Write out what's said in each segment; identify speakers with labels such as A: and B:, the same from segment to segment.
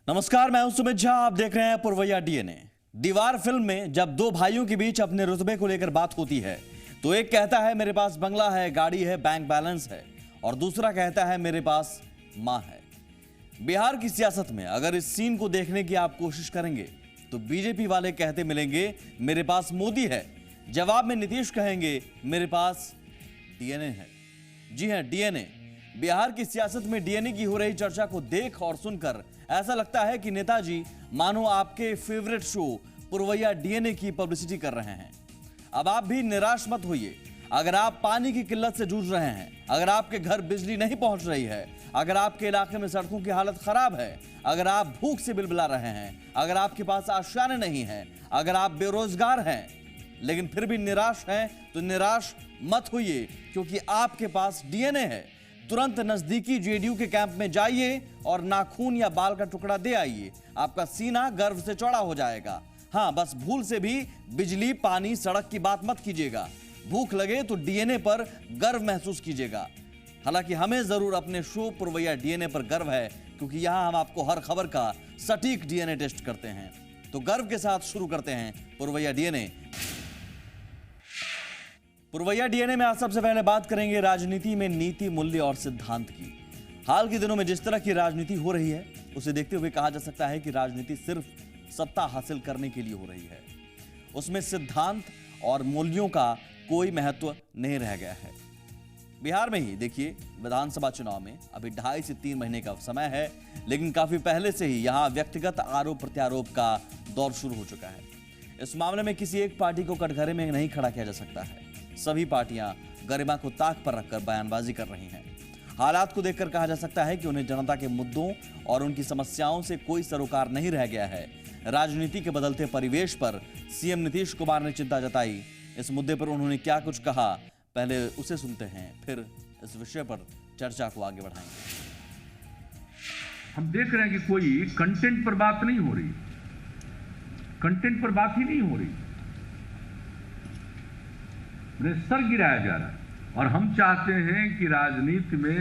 A: नमस्कार, मैं हूं सुमित झा। आप देख रहे हैं पुरवैया डीएनए। दीवार फिल्म में जब दो भाइयों के बीच अपने रुतबे को लेकर बात होती है तो एक कहता है मेरे पास बंगला है, गाड़ी है, बैंक बैलेंस है, और दूसरा कहता है मेरे पास मां है। बिहार की सियासत में अगर इस सीन को देखने की आप कोशिश करेंगे तो बीजेपी वाले कहते मिलेंगे मेरे पास मोदी है, जवाब में नीतीश कहेंगे मेरे पास डीएनए है। जी हां, डीएनए। बिहार की सियासत में डीएनए की हो रही चर्चा को देख और सुनकर ऐसा लगता है कि नेताजी मानो आपके फेवरेट शो पुरवैया डीएनए की पब्लिसिटी कर रहे हैं। अब आप भी निराश मत होइए। अगर आप पानी की किल्लत से जूझ रहे हैं, अगर आपके घर बिजली नहीं पहुंच रही है, अगर आपके इलाके में सड़कों की हालत खराब है, अगर आप भूख से बिलबिला रहे हैं, अगर आपके पास आशाएं नहीं है, अगर आप बेरोजगार हैं लेकिन फिर भी निराश हैं, तो निराश मत होइए, क्योंकि आपके पास डीएनए है। तुरंत नजदीकी जेडीयू के कैंप में जाइए और नाखून या बाल का टुकड़ा दे आइए। आपका सीना गर्व से चौड़ा हो जाएगा। हां, बस भूल से भी बिजली, पानी, सड़क की बात मत कीजिएगा। भूख लगे तो डीएनए पर गर्व महसूस कीजिएगा। हालांकि हमें जरूर अपने शो पुरवैया डीएनए पर गर्व है, क्योंकि यहां हम आपको हर खबर का सटीक डीएनए टेस्ट करते हैं। तो गर्व के साथ शुरू करते हैं पुरवैया डीएनए। पुरवैया डीएनए में आज सबसे पहले बात करेंगे राजनीति में नीति, मूल्य और सिद्धांत की। हाल के दिनों में जिस तरह की राजनीति हो रही है उसे देखते हुए कहा जा सकता है कि राजनीति सिर्फ सत्ता हासिल करने के लिए हो रही है। उसमें सिद्धांत और मूल्यों का कोई महत्व नहीं रह गया है। बिहार में ही देखिए, विधानसभा चुनाव में अभी 2.5 से 3 महीने का समय है, लेकिन काफी पहले से ही यहां व्यक्तिगत आरोप प्रत्यारोप का दौर शुरू हो चुका है। इस मामले में किसी एक पार्टी को कटघरे में नहीं खड़ा किया जा सकता है। सभी पार्टियां गरिमा को ताक पर रखकर बयानबाजी कर रही हैं। हालात को देखकर कहा जा सकता है कि उन्हें जनता के मुद्दों और उनकी समस्याओं से कोई सरोकार नहीं रह गया है। राजनीति के बदलते परिवेश पर सीएम नीतीश कुमार ने चिंता जताई। इस मुद्दे पर उन्होंने क्या कुछ कहा, पहले उसे सुनते हैं, फिर इस विषय पर चर्चा को आगे बढ़ाएंगे।
B: हम देख रहे हैं कि कोई कंटेंट पर बात नहीं हो रही, कंटेंट पर बात ही नहीं हो रही, स्तर गिराया जा रहा है। और हम चाहते हैं कि राजनीति में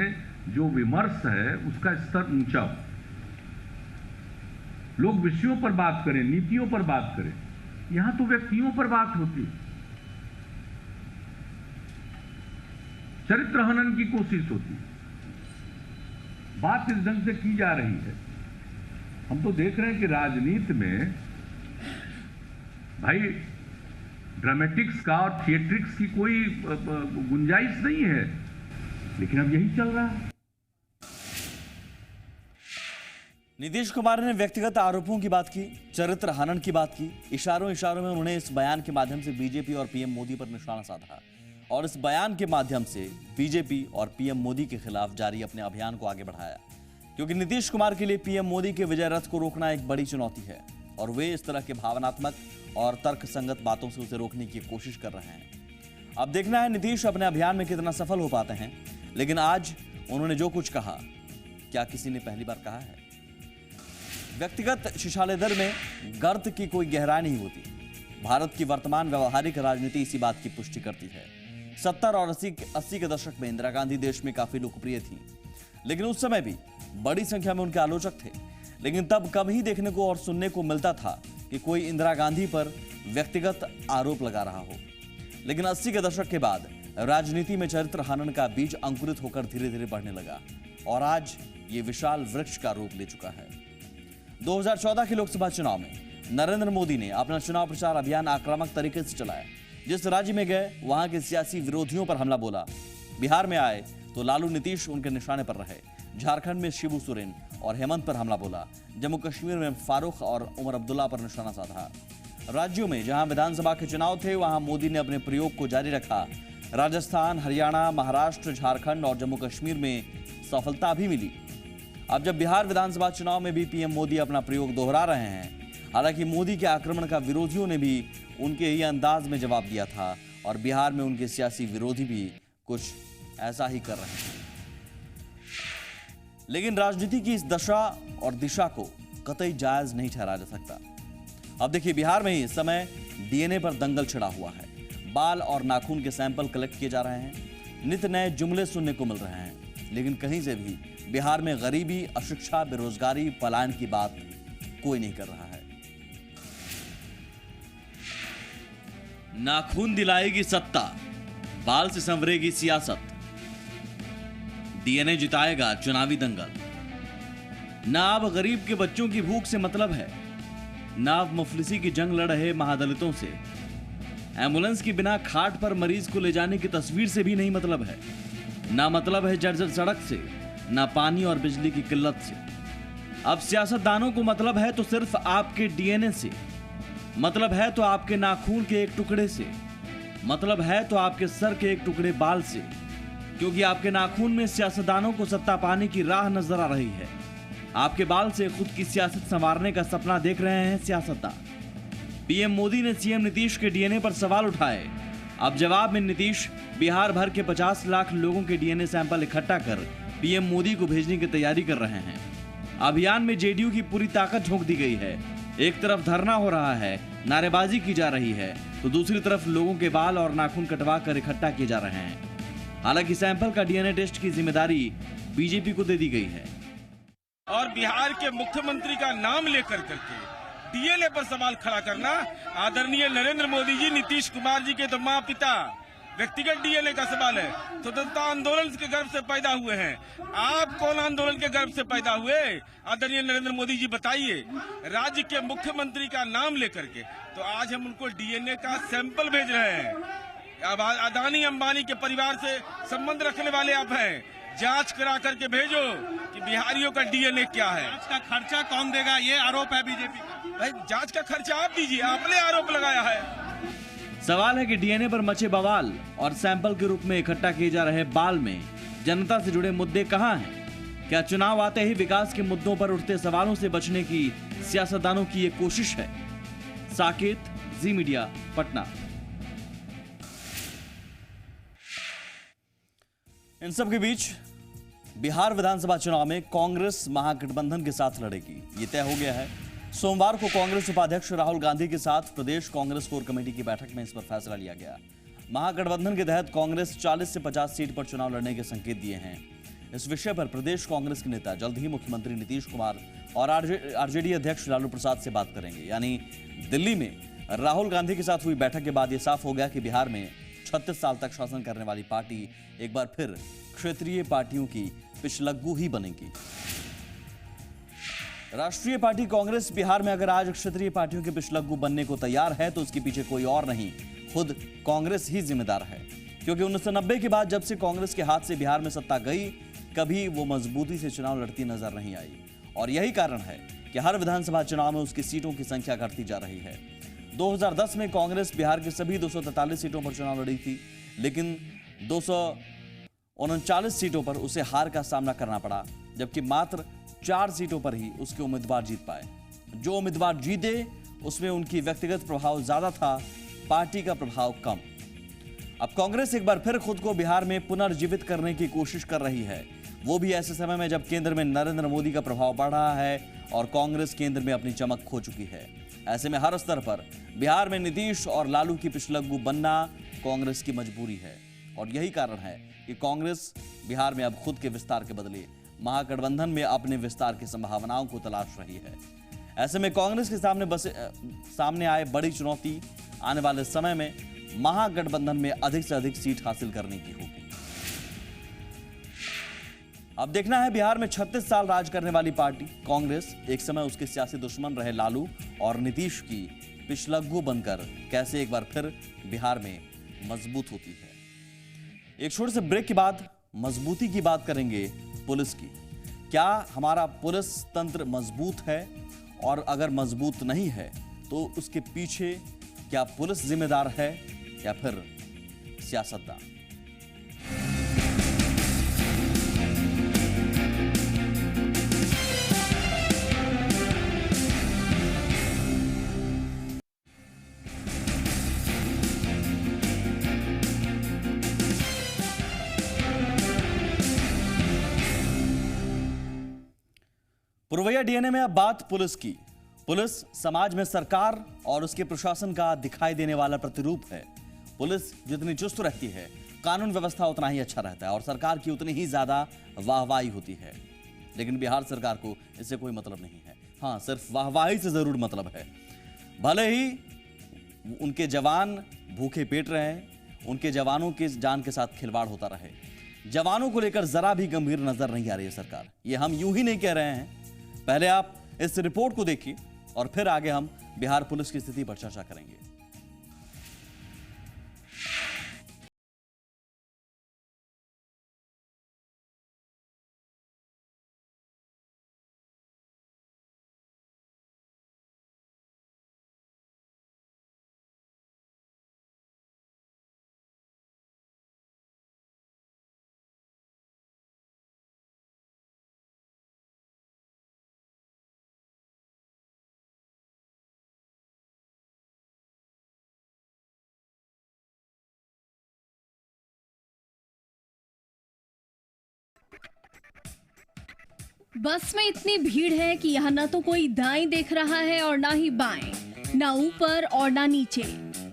B: जो विमर्श है उसका स्तर ऊंचा हो, लोग विषयों पर बात करें, नीतियों पर बात करें। यहां तो व्यक्तियों पर बात होती है, चरित्र हनन की कोशिश होती है, बात इस ढंग से की जा रही है। हम तो देख रहे हैं कि राजनीति में भाई ड्रामेटिक्स का और थिएट्रिक्स की कोई गुंजाइश नहीं है, लेकिन अब यही चल रहा है।
A: नीतीश कुमार ने व्यक्तिगत आरोपों की बात की, चरित्र हनन की बात की। इशारों में उन्होंने इस बयान के माध्यम से बीजेपी और पीएम मोदी पर निशाना साधा और इस बयान के माध्यम से बीजेपी और पीएम मोदी के खिलाफ जारी अपने अभियान को आगे बढ़ाया। क्योंकि नीतीश कुमार के लिए पीएम मोदी के विजय रथ को रोकना एक बड़ी चुनौती है और वे इस तरह के भावनात्मक और तर्कसंगत बातों से उसे रोकने की कोशिश कर रहे हैं। अब देखना है नीतीश अपने अभियान में कितना सफल हो पाते हैं। लेकिन आज उन्होंने जो कुछ कहा, क्या किसी ने पहली बार कहा है? व्यक्तिगत शिशालेदर में गर्त की कोई गहराई नहीं होती। भारत की वर्तमान व्यवहारिक राजनीति इसी बात की पुष्टि करती है। 70 और 80 के दशक में इंदिरा गांधी देश में काफी लोकप्रिय थी, लेकिन उस समय भी बड़ी संख्या में उनके आलोचक थे। लेकिन तब कम ही देखने को और सुनने को मिलता था कि कोई इंदिरा गांधी पर व्यक्तिगत आरोप लगा रहा हो। लेकिन 80 के दशक के बाद राजनीति में चरित्र हनन का बीज अंकुरित होकर धीरे धीरे बढ़ने लगा और आज ये विशाल वृक्ष का रूप ले चुका है। 2014 के लोकसभा चुनाव में नरेंद्र मोदी ने अपना चुनाव प्रचार अभियान आक्रामक तरीके से चलाया। जिस राज्य में गए वहां के सियासी विरोधियों पर हमला बोला। बिहार में आए तो लालू नीतीश उनके निशाने पर रहे। झारखंड में शिबू सोरेन और हेमंत पर हमला बोला। जम्मू कश्मीर में फारूक और उमर अब्दुल्ला पर निशाना साधा। राज्यों में जहां विधानसभा के चुनाव थे वहां मोदी ने अपने प्रयोग को जारी रखा। राजस्थान, हरियाणा, महाराष्ट्र, झारखंड और जम्मू कश्मीर में सफलता भी मिली। अब जब बिहार विधानसभा चुनाव में भी पीएम मोदी अपना प्रयोग दोहरा रहे हैं। हालांकि मोदी के आक्रमण का विरोधियों ने भी उनके ही अंदाज में जवाब दिया था और बिहार में उनके सियासी विरोधी भी कुछ ऐसा ही कर रहे हैं। लेकिन राजनीति की इस दशा और दिशा को कतई जायज नहीं ठहराया जा सकता। अब देखिए, बिहार में ही इस समय डीएनए पर दंगल छिड़ा हुआ है। बाल और नाखून के सैंपल कलेक्ट किए जा रहे हैं। नित नए जुमले सुनने को मिल रहे हैं, लेकिन कहीं से भी बिहार में गरीबी, अशिक्षा, बेरोजगारी, पलायन की बात कोई नहीं कर रहा है। नाखून दिलाएगी सत्ता, बाल से संवरेगी सियासत, डीएनए जिताएगा चुनावी दंगल। ना अब गरीब के बच्चों की भूख से मतलब है, ना अब मुफलिसी की जंग लड़ रहे महादलितों से, एम्बुलेंस की बिना खाट पर मरीज को ले जाने की तस्वीर से भी नहीं मतलब है, ना मतलब है जर्जर सड़क से, ना पानी और बिजली की किल्लत से। अब सियासतदानों को मतलब है तो सिर्फ आपके डीएनए से, मतलब है तो आपके नाखून के एक टुकड़े से, मतलब है तो आपके सर के एक टुकड़े बाल से, क्योंकि आपके नाखून में सियासतदानों को सत्ता पाने की राह नजर आ रही है। आपके बाल से खुद की सियासत संवारने का सपना देख रहे हैं सियासतदान। पीएम मोदी ने सीएम नीतीश के डीएनए पर सवाल उठाए। अब जवाब में नीतीश बिहार भर के 50 लाख लोगों के डीएनए सैंपल इकट्ठा कर पीएम मोदी को भेजने की तैयारी कर रहे हैं। अभियान में जेडीयू की पूरी ताकत झोंक दी गई है। एक तरफ धरना हो रहा है, नारेबाजी की जा रही है, तो दूसरी तरफ लोगों के बाल और नाखून कटवा कर इकट्ठा किए जा रहे हैं। हालांकि सैंपल का डीएनए टेस्ट की जिम्मेदारी बीजेपी को दे दी गई है।
C: और बिहार के मुख्यमंत्री का नाम लेकर करके डीएनए पर सवाल खड़ा करना, आदरणीय नरेंद्र मोदी जी, नीतीश कुमार जी के तो माँ पिता, व्यक्तिगत डीएनए का सवाल है। स्वतंत्रता आंदोलन के गर्भ से पैदा हुए हैं। आप कौन आंदोलन के गर्भ से पैदा हुए? आदरणीय नरेंद्र मोदी जी बताइए। राज्य के मुख्यमंत्री का नाम लेकर के तो आज हम उनको डीएनए का सैंपल भेज रहे हैं। अब अदानी अंबानी के परिवार से संबंध रखने वाले आप हैं, जांच करा करके भेजो कि बिहारियों का डीएनए क्या है।
D: जांच का खर्चा कौन देगा, ये आरोप है बीजेपी का।
C: भाई जांच का खर्चा आप दीजिए, आपने आरोप लगाया है।
A: सवाल है कि डीएनए पर मचे बवाल और सैंपल के रूप में इकट्ठा किए जा रहे बाल में जनता से जुड़े मुद्दे कहां हैं? क्या चुनाव आते ही विकास के मुद्दों पर उठते सवालों से बचने की सियासतदानों की ये कोशिश है? साकेत, जी मीडिया, पटना। इन सब के बीच बिहार विधानसभा चुनाव में कांग्रेस महागठबंधन के साथ लड़ेगी, ये तय हो गया है। सोमवार को कांग्रेस उपाध्यक्ष राहुल गांधी के साथ प्रदेश कांग्रेस कोर कमेटी की बैठक में इस पर फैसला लिया गया। महागठबंधन के तहत कांग्रेस 40 से 50 सीट पर चुनाव लड़ने के संकेत दिए हैं। इस विषय पर प्रदेश कांग्रेस के नेता जल्द ही मुख्यमंत्री नीतीश कुमार और आरजेडी अध्यक्ष लालू प्रसाद से बात करेंगे। यानी दिल्ली में राहुल गांधी के साथ हुई बैठक के बाद यह साफ हो गया कि बिहार में 36 साल तक शासन करने वाली पार्टी एक बार फिर क्षेत्रीय पार्टियों की पिछलग्गू ही बनेगी। राष्ट्रीय पार्टी कांग्रेस बिहार में अगर आज क्षेत्रीय पार्टियों के पिछलग्गू बनने को तैयार है तो उसके पीछे कोई और नहीं, खुद कांग्रेस ही जिम्मेदार है। क्योंकि 1990 के बाद जब से कांग्रेस के हाथ से बिहार में सत्ता गई, कभी वो मजबूती से चुनाव लड़ती नजर नहीं आई। और यही कारण है कि हर विधानसभा चुनाव में उसकी सीटों की संख्या घटती जा रही है। 2010 में कांग्रेस बिहार के सभी 243 सीटों पर चुनाव लड़ी थी, लेकिन 239 सीटों पर उसे हार का सामना करना पड़ा, जबकि मात्र 4 सीटों पर ही उसके उम्मीदवार जीत पाए। जो उम्मीदवार जीते उसमें उनकी व्यक्तिगत प्रभाव ज्यादा था, पार्टी का प्रभाव कम। अब कांग्रेस एक बार फिर खुद को बिहार में पुनर्जीवित करने की कोशिश कर रही है, वो भी ऐसे समय में जब केंद्र में नरेंद्र मोदी का प्रभाव बढ़ रहा है और कांग्रेस केंद्र में अपनी चमक खो चुकी है। ऐसे में हर स्तर पर बिहार में नीतीश और लालू की पिछलग्गू बनना कांग्रेस की मजबूरी है। और यही कारण है कि कांग्रेस बिहार में अब खुद के विस्तार के बदले महागठबंधन में अपने विस्तार की संभावनाओं को तलाश रही है। ऐसे में कांग्रेस के सामने आए बड़ी चुनौती आने वाले समय में महागठबंधन में अधिक से अधिक सीट हासिल करने की होगी। अब देखना है बिहार में 36 साल राज करने वाली पार्टी कांग्रेस एक समय उसके सियासी दुश्मन रहे लालू और नीतीश की पिछलग्गू बनकर कैसे एक बार फिर बिहार में मजबूत होती है। एक छोटे से ब्रेक के बाद मजबूती की बात करेंगे पुलिस की। क्या हमारा पुलिस तंत्र मजबूत है? और अगर मजबूत नहीं है तो उसके पीछे क्या पुलिस जिम्मेदार है या फिर सियासतदान? पुरवैया डीएनए में अब बात पुलिस की। पुलिस समाज में सरकार और उसके प्रशासन का दिखाई देने वाला प्रतिरूप है। पुलिस जितनी चुस्त रहती है, कानून व्यवस्था उतना ही अच्छा रहता है और सरकार की उतनी ही ज्यादा वाहवाही होती है। लेकिन बिहार सरकार को इससे कोई मतलब नहीं है। हाँ, सिर्फ वाहवाही से जरूर मतलब है। भले ही उनके जवान भूखे पेट रहे हैं, उनके जवानों के जान के साथ खिलवाड़ होता रहे, जवानों को लेकर जरा भी गंभीर नजर नहीं आ रही है सरकार। ये हम यूं ही नहीं कह रहे हैं, पहले आप इस रिपोर्ट को देखिए और फिर आगे हम बिहार पुलिस की स्थिति पर चर्चा करेंगे।
E: बस में इतनी भीड़ है कि यहाँ ना तो कोई दाएं देख रहा है और ना ही बाएं, ना ऊपर और ना नीचे।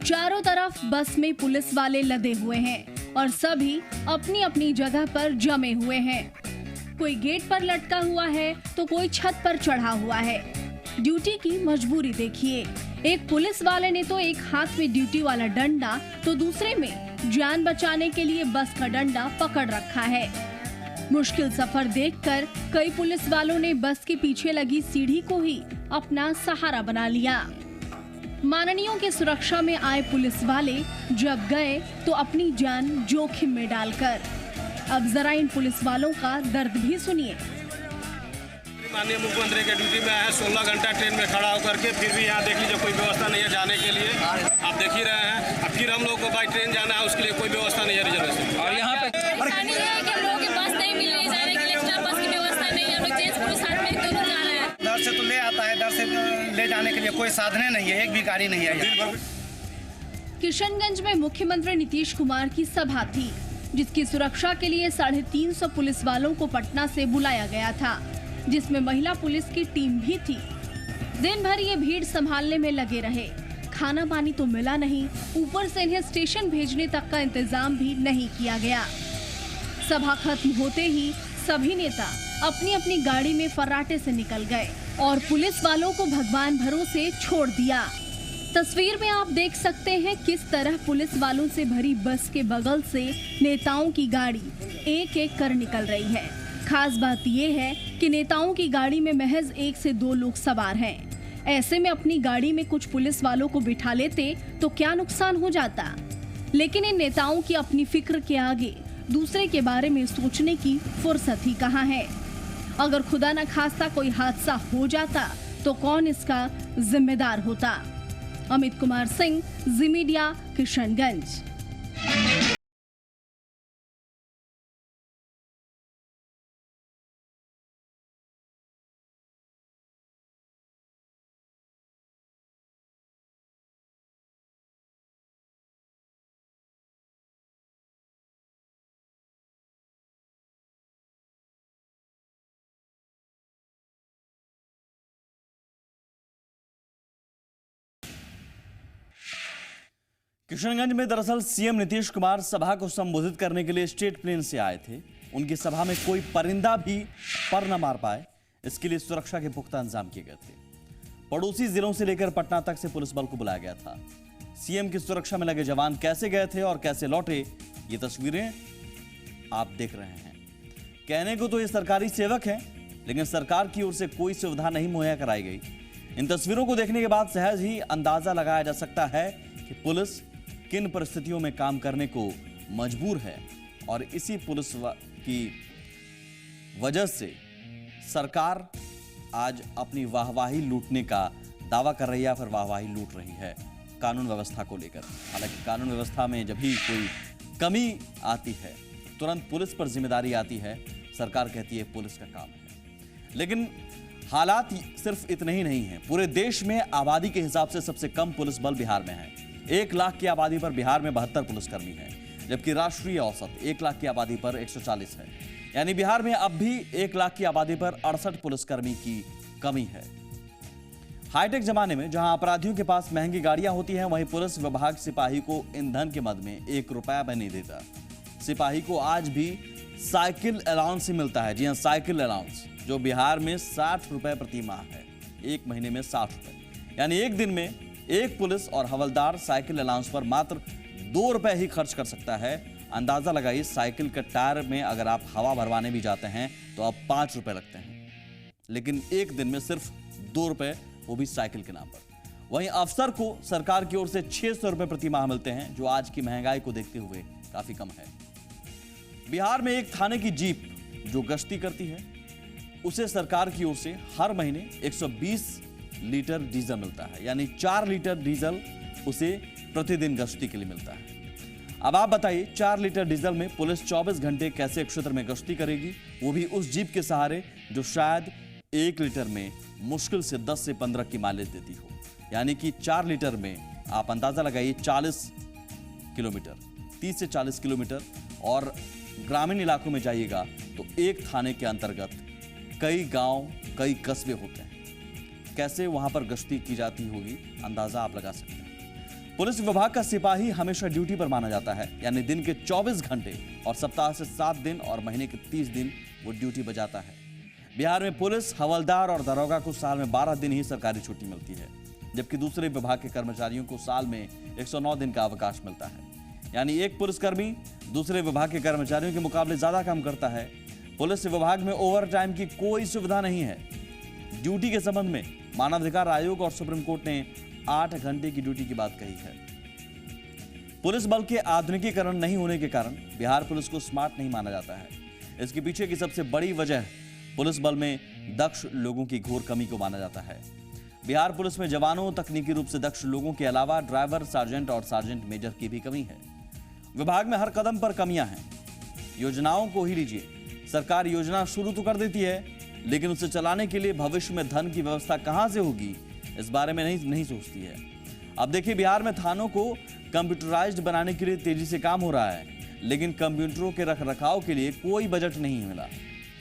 E: चारों तरफ बस में पुलिस वाले लदे हुए हैं और सभी अपनी अपनी जगह पर जमे हुए हैं। कोई गेट पर लटका हुआ है तो कोई छत पर चढ़ा हुआ है। ड्यूटी की मजबूरी देखिए, एक पुलिस वाले ने तो एक हाथ में ड्यूटी वाला डंडा तो दूसरे में जान बचाने के लिए बस का डंडा पकड़ रखा है। मुश्किल सफर देखकर कई पुलिस वालों ने बस के पीछे लगी सीढ़ी को ही अपना सहारा बना लिया। माननीयों की सुरक्षा में आए पुलिस वाले जब गए तो अपनी जान जोखिम में डालकर। अब जरा इन पुलिस वालों का दर्द भी सुनिए।
D: माननीय मुख्यमंत्री के ड्यूटी में आए, 16 घंटा ट्रेन में खड़ा होकर के, फिर भी यहाँ देख लीजिए कोई व्यवस्था नहीं है जाने के लिए। आप देख ही रहे हैं, अब फिर हम लोग को बाई ट्रेन जाना है, उसके लिए कोई व्यवस्था नहीं है रिजर्वेशन। और यहाँ पे
F: परेशानी है कि हम लोगों के बस नहीं मिल रही, जाने के लिए एक्स्ट्रा बस की व्यवस्था नहीं है। हम लोग जेंट्स पुलिस साथ में दोनों जा रहे हैं।
G: दर से तो ले आता है, दर से ले जाने के लिए कोई साधन नहीं है, एक भी गाड़ी नहीं है।
E: किशनगंज में मुख्यमंत्री नीतीश कुमार की सभा थी, जिसकी सुरक्षा के लिए 350 पुलिस वालों को पटना से बुलाया गया था, जिसमें महिला पुलिस की टीम भी थी। दिन भर ये भीड़ संभालने में लगे रहे। खाना पानी तो मिला नहीं, ऊपर से इन्हें स्टेशन भेजने तक का इंतजाम भी नहीं किया गया। सभा खत्म होते ही सभी नेता अपनी अपनी गाड़ी में फर्राटे से निकल गए और पुलिस वालों को भगवान भरोसे छोड़ दिया। तस्वीर में आप देख सकते हैं किस तरह पुलिस वालों से भरी बस के बगल से नेताओं की गाड़ी एक एक कर निकल रही है। खास बात यह है कि नेताओं की गाड़ी में महज 1 से 2 लोग सवार हैं। ऐसे में अपनी गाड़ी में कुछ पुलिस वालों को बिठा लेते तो क्या नुकसान हो जाता, लेकिन इन नेताओं की अपनी फिक्र के आगे दूसरे के बारे में सोचने की फुर्सत ही कहाँ है। अगर खुदा न खास्ता कोई हादसा हो जाता तो कौन इसका जिम्मेदार होता। अमित कुमार सिंह, जी मीडिया, किशनगंज।
A: किशनगंज में दरअसल सीएम नीतीश कुमार सभा को संबोधित करने के लिए स्टेट प्लेन से आए थे। उनकी सभा में कोई परिंदा भी पर न मार पाए, इसके लिए सुरक्षा के पुख्ता इंतजाम किए गए थे। पड़ोसी जिलों से लेकर पटना तक से पुलिस बल को बुलाया गया था। सीएम की सुरक्षा में लगे जवान कैसे गए थे और कैसे लौटे, ये तस्वीरें आप देख रहे हैं। कहने को तो ये सरकारी सेवक हैं, लेकिन सरकार की ओर से कोई सुविधा नहीं मुहैया कराई गई। इन तस्वीरों को देखने के बाद सहज ही अंदाजा लगाया जा सकता है कि पुलिस किन परिस्थितियों में काम करने को मजबूर है और इसी पुलिस की वजह से सरकार आज अपनी वाहवाही लूटने का दावा कर रही है या फिर वाहवाही लूट रही है कानून व्यवस्था को लेकर। हालांकि कानून व्यवस्था में जब भी कोई कमी आती है तुरंत पुलिस पर जिम्मेदारी आती है, सरकार कहती है पुलिस का काम है। लेकिन हालात सिर्फ इतने ही नहीं है। पूरे देश में आबादी के हिसाब से सबसे कम पुलिस बल बिहार में है। 1 लाख की आबादी पर बिहार में 72 पुलिसकर्मी हैं, जबकि राष्ट्रीय औसत 1 लाख की आबादी पर 140 है। यानी बिहार में अब भी 1 लाख की आबादी पर 68 पुलिसकर्मी की कमी है। हाईटेक जमाने में जहां अपराधियों के पास महंगी गाड़ियां होती हैं, वहीं पुलिस विभाग सिपाही को ईंधन के मद में 1 रुपया भी नहीं देता। सिपाही को आज भी साइकिल अलाउंस ही मिलता है। जी हां, साइकिल अलाउंस, जो बिहार में 60 रुपए प्रति माह है। एक महीने में 60 रुपए। यानी एक दिन में एक पुलिस और हवलदार साइकिल अलाउंस पर मात्र 2 रुपए ही खर्च कर सकता है। अंदाजा लगाइए, साइकिल के टायर में अगर आप हवा भरवाने भी जाते हैं तो अब 5 रुपए लगते हैं, लेकिन एक दिन में सिर्फ 2 रुपए, वो भी साइकिल के नाम पर। वहीं अफसर को सरकार की ओर से 600 रुपए प्रति माह मिलते हैं, जो आज की महंगाई को देखते हुए काफी कम है। बिहार में एक थाने की जीप जो गश्ती करती है, उसे सरकार की ओर से हर महीने 120 लीटर डीजल मिलता है, यानी 4 लीटर डीजल उसे प्रतिदिन गश्ती के लिए मिलता है। अब आप बताइए, 4 लीटर डीजल में पुलिस 24 घंटे कैसे एक क्षेत्र में गश्ती करेगी, वो भी उस जीप के सहारे जो शायद 1 लीटर में मुश्किल से 10 से 15 की माइलेज देती हो। यानी कि 4 लीटर में आप अंदाजा लगाइए 40 किलोमीटर, 30 से 40 किलोमीटर। और ग्रामीण इलाकों में जाइएगा तो एक थाने के अंतर्गत कई गांव, कई कस्बे होते हैं। कैसे वहां पर गश्ती की जाती होगी, अंदाजा आप लगा सकते हैं। पुलिस विभाग का सिपाही हमेशा ड्यूटी पर माना जाता है, यानी दिन के 24 घंटे और सप्ताह से 7 दिन और महीने के 30 दिन वो ड्यूटी बजाता है। बिहार में पुलिस, हवलदार और दरोगा को साल में 12 दिन ही सरकारी छुट्टी मिलती है, जबकि दूसरे विभाग के कर्मचारियों को साल में 109 दिन का अवकाश मिलता है। यानी एक पुलिसकर्मी दूसरे विभाग के कर्मचारियों के मुकाबले ज्यादा काम करता है। पुलिस विभाग में ओवर टाइम की कोई सुविधा नहीं है। ड्यूटी के संबंध में मानवाधिकार आयोग और सुप्रीम कोर्ट ने 8 घंटे की ड्यूटी की बात कही है। पुलिस बल के आधुनिकीकरण नहीं होने के कारण बिहार पुलिस को स्मार्ट नहीं माना जाता है। इसके पीछे की सबसे बड़ी वजह पुलिस बल में दक्ष लोगों की घोर कमी को माना जाता है। बिहार पुलिस में जवानों, तकनीकी रूप से दक्ष लोगों के अलावा ड्राइवर, सार्जेंट और सार्जेंट मेजर की भी कमी है। विभाग में हर कदम पर कमियां हैं। योजनाओं को ही लीजिए, सरकार योजना शुरू तो कर देती है, लेकिन उसे चलाने के लिए भविष्य में धन की व्यवस्था कहां से होगी, इस बारे में नहीं सोचती है। अब देखिए, बिहार में थानों को कंप्यूटराइज्ड बनाने के लिए तेजी से काम हो रहा है, लेकिन कंप्यूटरों के रखरखाव के लिए कोई बजट नहीं मिला।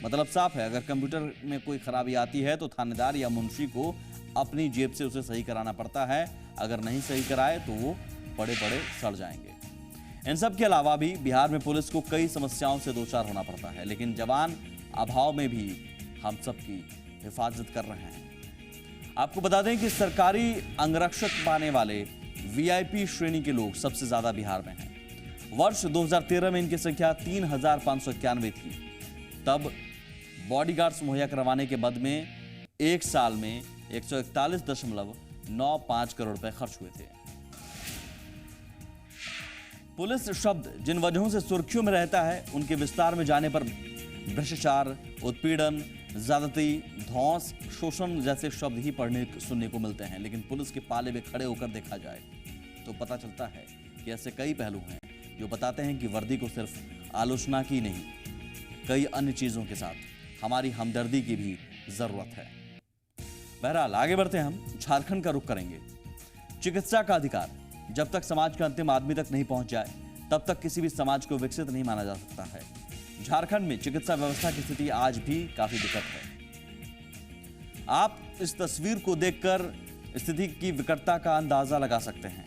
A: मतलब साफ है, अगर कंप्यूटर में कोई खराबी आती है तो थानेदार या मुंशी को अपनी जेब से उसे सही कराना पड़ता है। अगर नहीं सही कराए तो वो बड़े बड़े सड़ जाएंगे। इन सब के अलावा भी बिहार में पुलिस को कई समस्याओं से दो चार होना पड़ता है, लेकिन जवान अभाव में भी हम सब की हिफाजत कर रहे हैं। आपको बता दें कि सरकारी अंगरक्षक पाने वाले वीआईपी श्रेणी के लोग सबसे ज्यादा बिहार में हैं। वर्ष 2013 में इनकी संख्या 3,591 थी। तब बॉडीगार्ड्स मुहैया करवाने के बद में एक साल में 141.95 करोड़ रुपए खर्च हुए थे। पुलिस शब्द जिन वजहों से सुर्खियों में रहता है, उनके विस्तार में जाने पर भ्रष्टाचार, उत्पीड़न, ज्यादती, धौंस, शोषण जैसे शब्द ही पढ़ने सुनने को मिलते हैं। लेकिन पुलिस के पाले में खड़े होकर देखा जाए तो पता चलता है कि ऐसे कई पहलू हैं जो बताते हैं कि वर्दी को सिर्फ आलोचना की नहीं, कई अन्य चीजों के साथ हमारी हमदर्दी की भी जरूरत है। बहरहाल आगे बढ़ते हैं, हम झारखंड का रुख करेंगे। चिकित्सा का अधिकार जब तक समाज के अंतिम आदमी तक नहीं पहुंच जाए, तब तक किसी भी समाज को विकसित नहीं माना जा सकता है। झारखंड में चिकित्सा व्यवस्था की स्थिति आज भी काफी विकट है। आप इस तस्वीर को देखकर स्थिति की विकटता का अंदाजा लगा सकते हैं।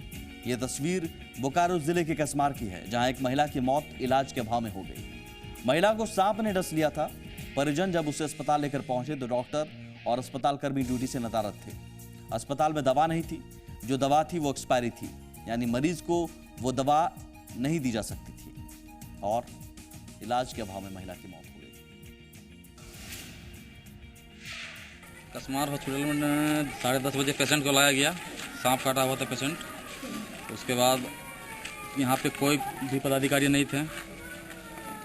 A: यह तस्वीर बोकारो जिले के कसमार की है, जहां एक महिला की मौत इलाज के अभाव में हो गई। महिला को सांप ने डस लिया था। परिजन जब उसे अस्पताल लेकर पहुंचे तो डॉक्टर और अस्पताल कर्मी ड्यूटी से नदारद थे। अस्पताल में दवा नहीं थी, जो दवा थी वो एक्सपायरी थी, यानी मरीज को वो दवा नहीं दी जा सकती थी और इलाज के अभाव में महिला की मौत हो गई।
H: कसमार हॉस्पिटल में 10:30 बजे पेशेंट को लाया गया। सांप काटा हुआ था पेशेंट। उसके बाद यहाँ पे कोई भी पदाधिकारी नहीं थे।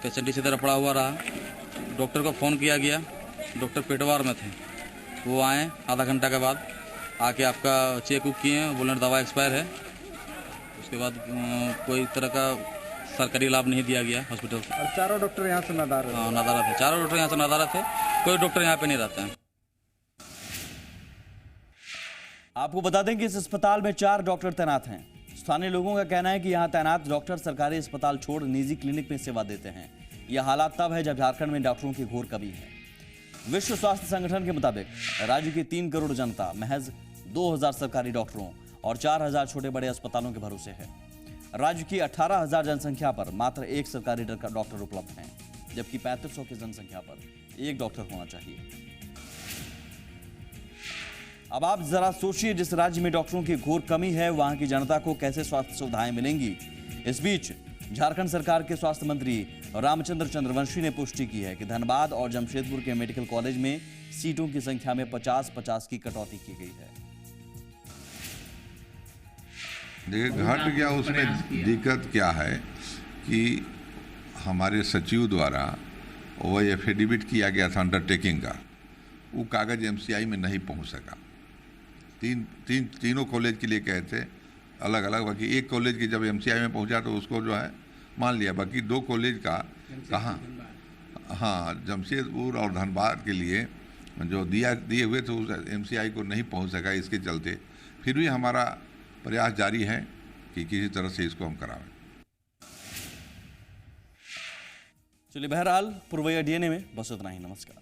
H: पेशेंट इसी तरह पड़ा हुआ रहा। डॉक्टर को फ़ोन किया गया। डॉक्टर पेटवार में थे, वो आए आधा घंटा के बाद, आके आपका चेक उक किए, बोले दवा एक्सपायर है। उसके बाद कोई तरह का सरकारी लाभ नहीं दिया गया हॉस्पिटल से।
G: और चारों डॉक्टर यहाँ से नदारद?
H: हाँ, नदारद थे। चारों डॉक्टर यहाँ से नदारद थे। कोई डॉक्टर यहाँ पे नहीं रहता है।
A: आपको बता दें कि इस अस्पताल में 4 डॉक्टर तैनात हैं। स्थानीय लोगों का कहना है कि यहाँ तैनात डॉक्टर सरकारी अस्पताल छोड़ निजी क्लिनिक में सेवा देते हैं। यह हालात तब है जब झारखंड में डॉक्टरों की घोर कमी है। विश्व स्वास्थ्य संगठन के मुताबिक राज्य की 3 करोड़ जनता महज 2000 सरकारी डॉक्टरों और 4000 छोटे बड़े अस्पतालों के भरोसे है। राज्य की 18,000 जनसंख्या पर मात्र 1 सरकारी डॉक्टर उपलब्ध हैं, जबकि 3500 की जनसंख्या पर 1 डॉक्टर होना चाहिए। अब आप जरा सोचिए, जिस राज्य में डॉक्टरों की घोर कमी है वहां की जनता को कैसे स्वास्थ्य सुविधाएं मिलेंगी। इस बीच झारखंड सरकार के स्वास्थ्य मंत्री रामचंद्र चंद्रवंशी ने पुष्टि की है कि धनबाद और जमशेदपुर के मेडिकल कॉलेज में सीटों की संख्या में 50-50 की कटौती की गई है।
I: देखिए घट गया, उसमें दिक्कत क्या है कि हमारे सचिव द्वारा वो एफिडेविट किया गया था अंडरटेकिंग का, वो कागज एमसीआई में नहीं पहुंच सका। तीनों कॉलेज के लिए कहे थे अलग अलग, बाकी एक कॉलेज की जब एमसीआई में पहुंचा तो उसको जो है मान लिया, बाकी 2 कॉलेज का कहाँ, हाँ जमशेदपुर और धनबाद के लिए जो दिए हुए थे उस एमसीआई को नहीं पहुंच सका। इसके चलते फिर भी हमारा प्रयास जारी है कि किसी तरह से इसको हम करावें।
A: चलिए, बहरहाल पुरवैया डीएनए में बस इतना ही। नमस्कार।